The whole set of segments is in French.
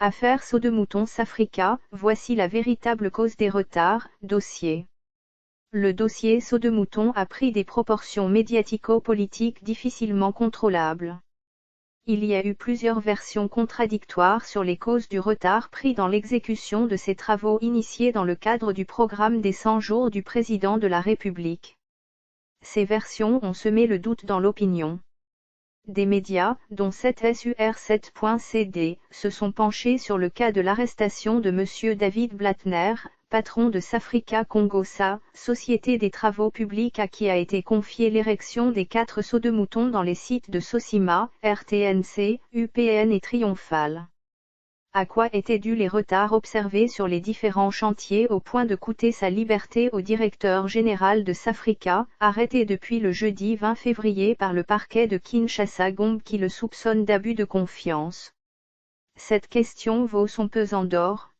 Affaire Saut-de-Mouton Safrika, voici la véritable cause des retards, dossier. Le dossier Saut-de-Mouton a pris des proportions médiatico-politiques difficilement contrôlables. Il y a eu plusieurs versions contradictoires sur les causes du retard pris dans l'exécution de ces travaux initiés dans le cadre du programme des 100 jours du président de la République. Ces versions ont semé le doute dans l'opinion. Des médias, dont 7sur7.cd, se sont penchés sur le cas de l'arrestation de M. David Blattner, patron de Safrika Congo-SA, société des travaux publics à qui a été confiée l'érection des 4 sauts de mouton dans les sites de Sosima, RTNC, UPN et Triomphal. À quoi étaient dus les retards observés sur les différents chantiers au point de coûter sa liberté au directeur général de Safrika, arrêté depuis le jeudi 20 février par le parquet de Kinshasa-Gombe qui le soupçonne d'abus de confiance? Cette question vaut son pesant d'or.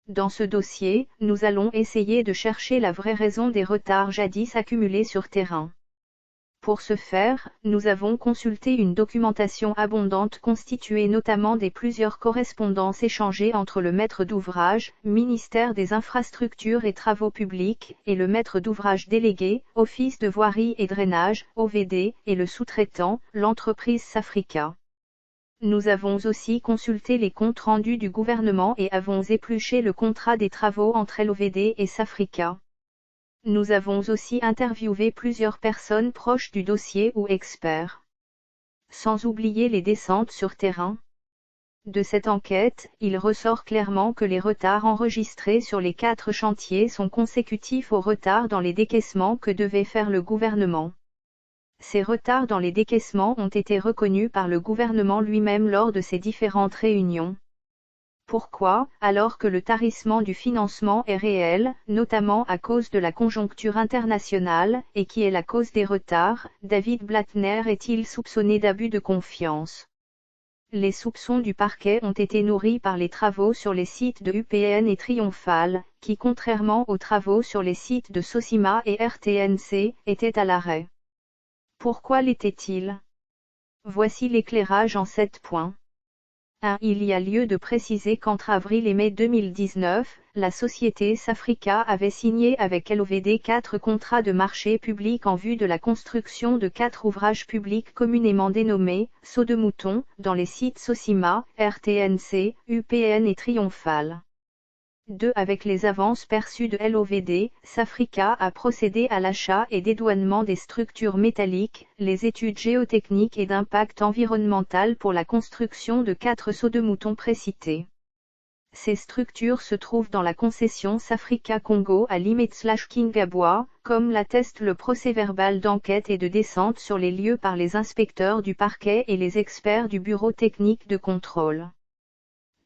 Dans ce dossier, nous allons essayer de chercher la vraie raison des retards jadis accumulés sur terrain. Pour ce faire, nous avons consulté une documentation abondante constituée notamment des plusieurs correspondances échangées entre le maître d'ouvrage, ministère des Infrastructures et Travaux Publics, et le maître d'ouvrage délégué, Office de Voirie et Drainage, OVD, et le sous-traitant, l'entreprise Safrika. Nous avons aussi consulté les comptes rendus du gouvernement et avons épluché le contrat des travaux entre l'OVD et Safrika. Nous avons aussi interviewé plusieurs personnes proches du dossier ou experts. Sans oublier les descentes sur terrain. De cette enquête, il ressort clairement que les retards enregistrés sur les 4 chantiers sont consécutifs aux retards dans les décaissements que devait faire le gouvernement. Ces retards dans les décaissements ont été reconnus par le gouvernement lui-même lors de ses différentes réunions. Pourquoi, alors que le tarissement du financement est réel, notamment à cause de la conjoncture internationale, et qui est la cause des retards, David Blattner est-il soupçonné d'abus de confiance? Les soupçons du parquet ont été nourris par les travaux sur les sites de UPN et Triomphal, qui contrairement aux travaux sur les sites de Sosima et RTNC, étaient à l'arrêt. Pourquoi l'était-il? Voici l'éclairage en 7 points. 1. Il y a lieu de préciser qu'entre avril et mai 2019, la société Safrika avait signé avec l'OVD 4 contrats de marché public en vue de la construction de 4 ouvrages publics communément dénommés « Sauts de mouton » dans les sites Sosima, RTNC, UPN et Triomphal. 2. Avec les avances perçues de l'OVD, Safrika a procédé à l'achat et dédouanement des structures métalliques, les études géotechniques et d'impact environnemental pour la construction de 4 sauts de mouton précités. Ces structures se trouvent dans la concession Safrika Congo à Limete/Kingabwa, comme l'atteste le procès-verbal d'enquête et de descente sur les lieux par les inspecteurs du parquet et les experts du bureau technique de contrôle.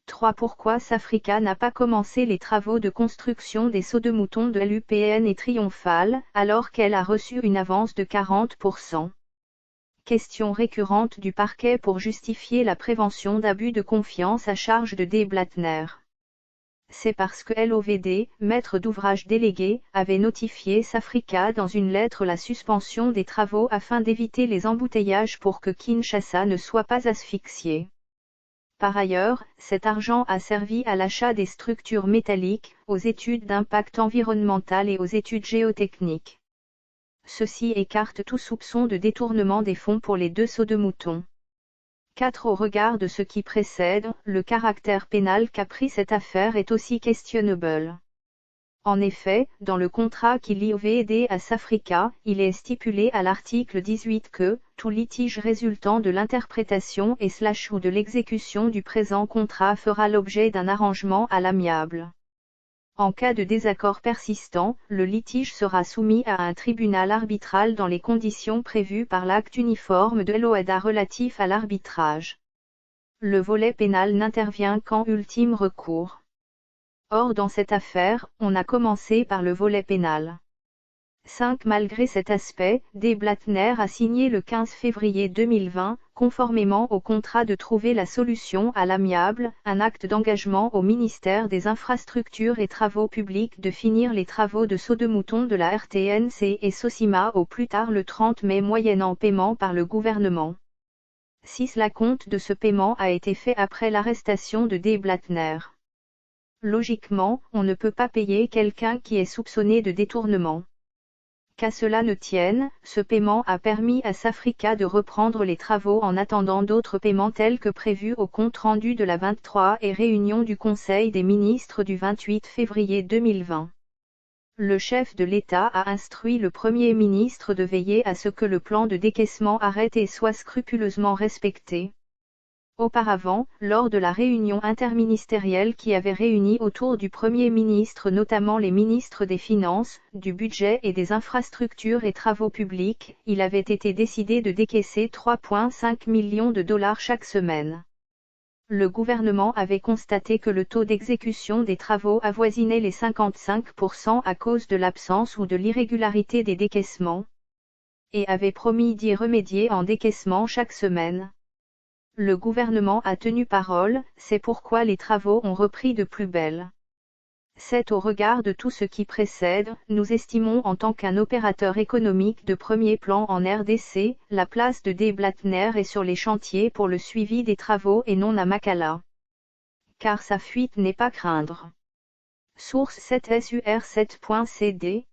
3. Pourquoi Safrika n'a pas commencé les travaux de construction des sauts de mouton de l'UPN et Triomphal, alors qu'elle a reçu une avance de 40%? Question récurrente du parquet pour justifier la prévention d'abus de confiance à charge de D. Blattner. C'est parce que l'OVD, maître d'ouvrage délégué, avait notifié Safrika dans une lettre la suspension des travaux afin d'éviter les embouteillages pour que Kinshasa ne soit pas asphyxié. Par ailleurs, cet argent a servi à l'achat des structures métalliques, aux études d'impact environnemental et aux études géotechniques. Ceci écarte tout soupçon de détournement des fonds pour les 2 sauts de mouton. 4. Au regard de ce qui précède, le caractère pénal qu'a pris cette affaire est aussi questionable. En effet, dans le contrat qui lie OVD à Safrika, il est stipulé à l'article 18 que « tout litige résultant de l'interprétation ou de l'exécution du présent contrat fera l'objet d'un arrangement à l'amiable ». En cas de désaccord persistant, le litige sera soumis à un tribunal arbitral dans les conditions prévues par l'acte uniforme de l'OADA relatif à l'arbitrage. Le volet pénal n'intervient qu'en ultime recours. Or dans cette affaire, on a commencé par le volet pénal. 5. Malgré cet aspect, D. Blattner a signé le 15 février 2020, conformément au contrat de trouver la solution à l'amiable, un acte d'engagement au ministère des Infrastructures et Travaux Publics de finir les travaux de sauts de mouton de la RTNC et Sosima au plus tard le 30 mai moyennant paiement par le gouvernement. 6. L'acompte de ce paiement a été fait après l'arrestation de D. Blattner. Logiquement, on ne peut pas payer quelqu'un qui est soupçonné de détournement. Qu'à cela ne tienne, ce paiement a permis à Safrika de reprendre les travaux en attendant d'autres paiements tels que prévus au compte-rendu de la 23 et réunion du Conseil des ministres du 28 février 2020. Le chef de l'État a instruit le Premier ministre de veiller à ce que le plan de décaissement arrêté soit scrupuleusement respecté. Auparavant, lors de la réunion interministérielle qui avait réuni autour du Premier ministre notamment les ministres des Finances, du Budget et des Infrastructures et Travaux publics, il avait été décidé de décaisser 3,5 millions de dollars chaque semaine. Le gouvernement avait constaté que le taux d'exécution des travaux avoisinait les 55% à cause de l'absence ou de l'irrégularité des décaissements, et avait promis d'y remédier en décaissement chaque semaine. Le gouvernement a tenu parole, c'est pourquoi les travaux ont repris de plus belle. C'est au regard de tout ce qui précède, nous estimons en tant qu'un opérateur économique de premier plan en RDC, la place de D. Blattner est sur les chantiers pour le suivi des travaux et non à Makala. Car sa fuite n'est pas craindre. Source 7sur7.cd